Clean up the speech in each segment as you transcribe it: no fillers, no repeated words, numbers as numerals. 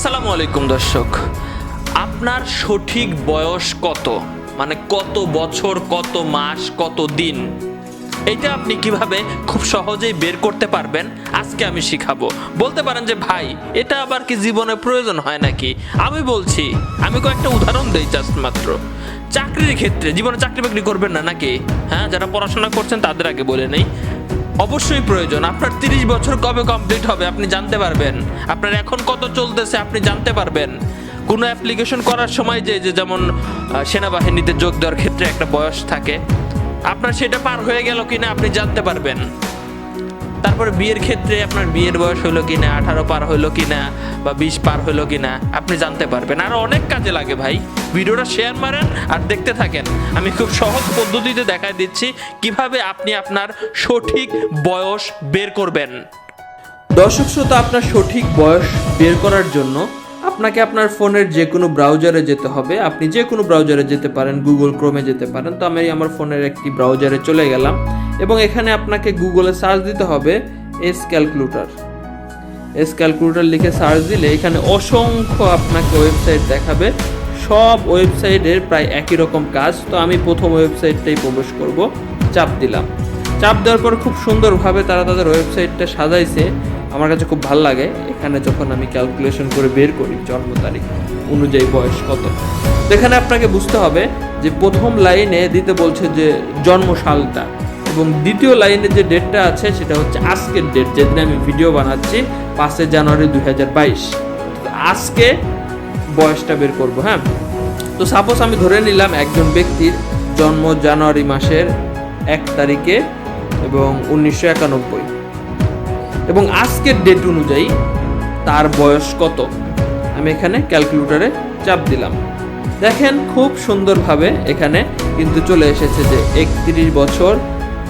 আসসালামু আলাইকুম দর্শক, আপনার সঠিক বয়স কত, মানে কত বছর, কত মাস, কত দিন, এটা আপনি কিভাবে খুব সহজেই বের করতে পারবেন আজকে আমি শিখাবো। বলতে পারেন যে ভাই এটা আবার কি জীবনে প্রয়োজন হয় নাকি? আমি বলছি, আমি কয়েকটা উদাহরণ দেই জাস্ট মাত্র। চাকরির ক্ষেত্রে, জীবনে চাকরি বাকরি করবেন না নাকি? হ্যাঁ, যারা পড়াশোনা করছেন তাদের আগে বলে নেই, অবশ্যই প্রয়োজন। আপনার 30 বছর কবে কমপ্লিট হবে আপনি জানতে পারবেন, আপনার এখন কত চলতেছে আপনি জানতে পারবেন। কোনো অ্যাপ্লিকেশন করার সময় যে যেমন সেনাবাহিনীতে যোগ দেওয়ার ক্ষেত্রে একটা বয়স থাকে, আপনার সেটা পার হয়ে গেল কিনা আপনি জানতে পারবেন। তারপরে বিয়ের ক্ষেত্রে আপনার বিয়ের বয়স হলো কিনা, 18 পার হলো কিনা বা 20 পার হলো কিনা আপনি জানতে পারবেন। আরো অনেক কাজে লাগে ভাই। ভিডিওটা শেয়ার মারেন আর দেখতে থাকেন। আমি খুব সহজ পদ্ধতিতে দেখাই দিচ্ছি কিভাবে আপনি আপনার সঠিক বয়স বের করবেন। দর্শক শ্রোতা, আপনার সঠিক বয়স বের করার জন্য আপনাকে আপনার ফোনের যে কোনো ব্রাউজারে যেতে হবে। আপনি যে কোনো ব্রাউজারে যেতে পারেন, গুগল ক্রোমে যেতে পারেন। তো আমি আমার ফোনের একটি ব্রাউজারে চলে গেলাম এবং এখানে আপনাকে গুগলে সার্চ দিতে হবে এস ক্যালকুলেটর লিখে সার্চ দিলে এখানে অসংখ্য আপনাকে ওয়েবসাইট দেখাবে। সব ওয়েবসাইটের প্রায় একই রকম কাজ। তো আমি প্রথম ওয়েবসাইটটাই প্রবেশ করব, চাপ দিলাম। চাপ দেওয়ার পর খুব সুন্দরভাবে তারা তাদের ওয়েবসাইটটা সাজাইছে, আমার কাছে খুব ভালো লাগে। এখানে যখন আমি ক্যালকুলেশন করে বের করি জন্ম তারিখ অনুযায়ী বয়স কত, তো এখানে আপনাকে বুঝতে হবে যে প্রথম লাইনে দিতে বলছে যে জন্ম সালটা, এবং দ্বিতীয় লাইনে যে ডেটটা আছে সেটা হচ্ছে আজকের ডেট, যেদিন আমি ভিডিও বানাচ্ছি 5 জানুয়ারি 2022। আজকে বয়সটা বের করব। হ্যাঁ, তো সাপোজ আমি ধরে নিলাম একজন ব্যক্তির জন্ম জানুয়ারি মাসের 1 তারিখে এবং 1991, এবং আজকের ডেট অনুযায়ী তার বয়স কত। আমি এখানে ক্যালকুলেটরে চাপ দিলাম। দেখেন খুব সুন্দরভাবে এখানে কিন্তু চলে এসেছে যে 31 বছর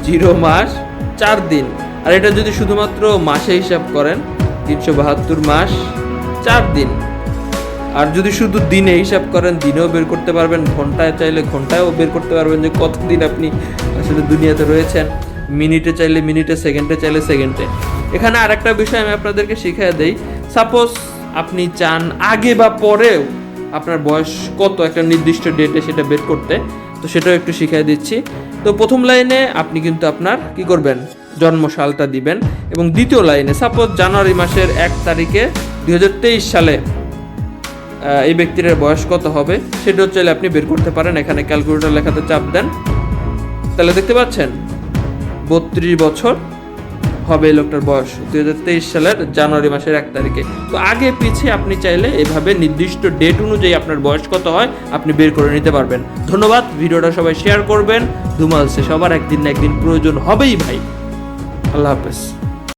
0 মাস 4 দিন। আর এটা যদি শুধুমাত্র মাসে হিসাব করেন 372 মাস 4 দিন। আর যদি শুধু দিনে হিসাব করেন দিনেও বের করতে পারবেন, ঘন্টায় চাইলে ঘন্টায়ও বের করতে পারবেন যে কতদিন আপনি আসলে দুনিয়াতে রয়েছেন, মিনিটে চাইলে মিনিটে, সেকেন্ডে চাইলে সেকেন্ডে। এখানে আরেকটা বিষয় আমি আপনাদেরকে শিখিয়ে দেই। সাপোজ আপনি চান আগে বা পরেও আপনার বয়স কত একটা নির্দিষ্ট ডেটে সেটা বের করতে, তো সেটাও একটু শিখিয়ে দিচ্ছি। তো প্রথম লাইনে আপনি কিন্তু আপনার কি করবেন, জন্ম সালটা দিবেন, এবং দ্বিতীয় লাইনে সাপোজ জানুয়ারি মাসের 1 তারিখে 2023 সালে এই ব্যক্তির বয়স কত হবে সেটাও চাইলে আপনি বের করতে পারেন। এখানে ক্যালকুলেটর লেখাতে চাপ দেন, তাহলে দেখতে পাচ্ছেন 32 বছর হবে এই লোকটার বয়স 2023 সালের জানুয়ারি মাসের 1 তারিখে। তো আগে পিছিয়ে আপনি চাইলে এভাবে নির্দিষ্ট ডেট অনুযায়ী আপনার বয়স কত হয় আপনি বের করে নিতে পারবেন। ধন্যবাদ। ভিডিওটা সবাই শেয়ার করবেন। ধুমালসে সবার একদিন না একদিন প্রয়োজন হবেই ভাই। আল্লাহ হাফেজ।